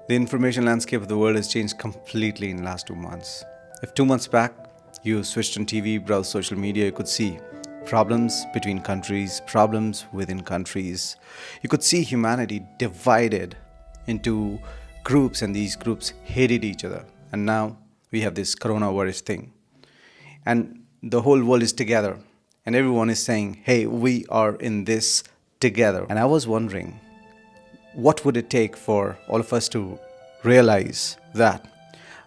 The information landscape of the world has changed completely in the last 2 months. If 2 months back you switched on TV, browsed social media, you could see problems between countries, problems within countries. You could see humanity divided into groups, and these groups hated each other. And now we have this coronavirus thing. And the whole world is together. And everyone is saying, hey, we are in this together. And I was wondering, what would it take for all of us to realize that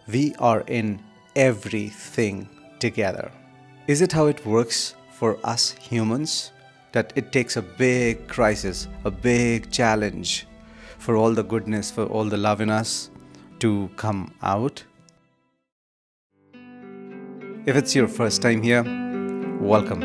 we are in everything together? Is it how it works for us humans? That it takes a big crisis, a big challenge for all the goodness, for all the love in us to come out? If it's your first time here, welcome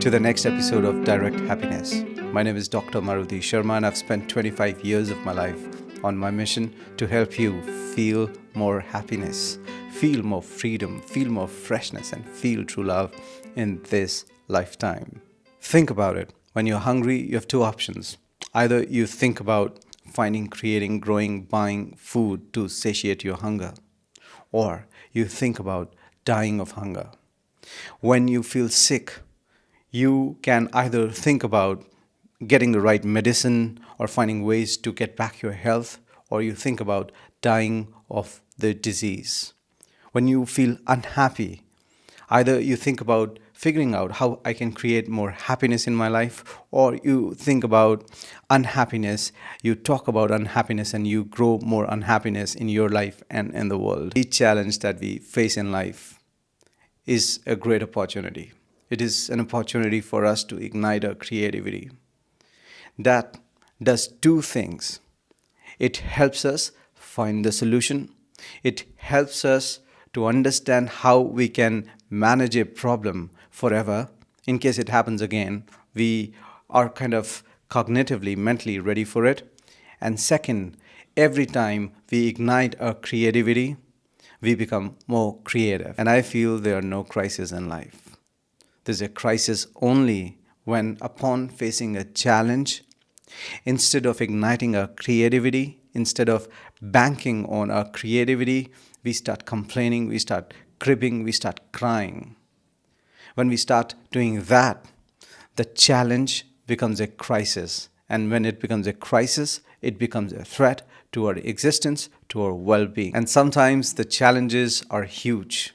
to the next episode of Direct Happiness. My name is Dr. Maruti Sharma, and I've spent 25 years of my life on my mission to help you feel more happiness, feel more freedom, feel more freshness, and feel true love in this lifetime. Think about it. When you're hungry, you have two options. Either you think about finding, creating, growing, buying food to satiate your hunger, or you think about dying of hunger. When you feel sick, you can either think about getting the right medicine or finding ways to get back your health, or you think about dying of the disease. When you feel unhappy, either you think about figuring out how I can create more happiness in my life, or you think about unhappiness, you talk about unhappiness, and you grow more unhappiness in your life and in the world. Each challenge that we face in life is a great opportunity. It is an opportunity for us to ignite our creativity. That does two things. It helps us find the solution. It helps us to understand how we can manage a problem forever. In case it happens again, we are kind of cognitively, mentally ready for it. And second, every time we ignite our creativity, we become more creative. And I feel there are no crises in life. There's a crisis only when, upon facing a challenge, instead of igniting our creativity, instead of banking on our creativity, we start complaining, we start cribbing, we start crying. When we start doing that, the challenge becomes a crisis. And when it becomes a crisis, it becomes a threat to our existence, to our well-being. And sometimes the challenges are huge,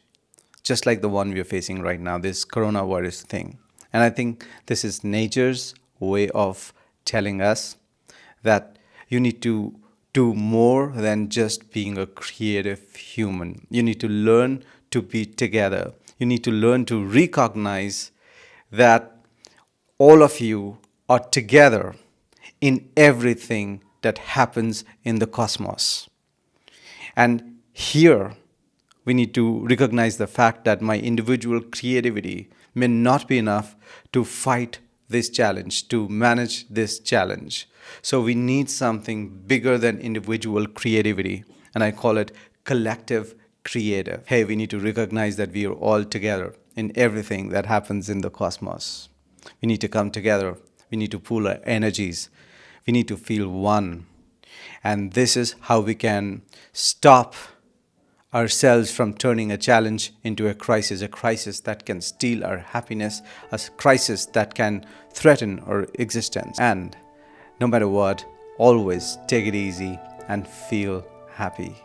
just like the one we are facing right now, this coronavirus thing. And I think this is nature's way of telling us that you need to do more than just being a creative human. You need to learn to be together. You need to learn to recognize that all of you are together in everything that happens in the cosmos. And here, we need to recognize the fact that my individual creativity may not be enough to fight this challenge, to manage this challenge. So we need something bigger than individual creativity, and I call it collective creative. Hey, we need to recognize that we are all together in everything that happens in the cosmos. We need to come together. We need to pool our energies. We need to feel one. And this is how we can stop ourselves from turning a challenge into a crisis that can steal our happiness, a crisis that can threaten our existence. And no matter what, always take it easy and feel happy.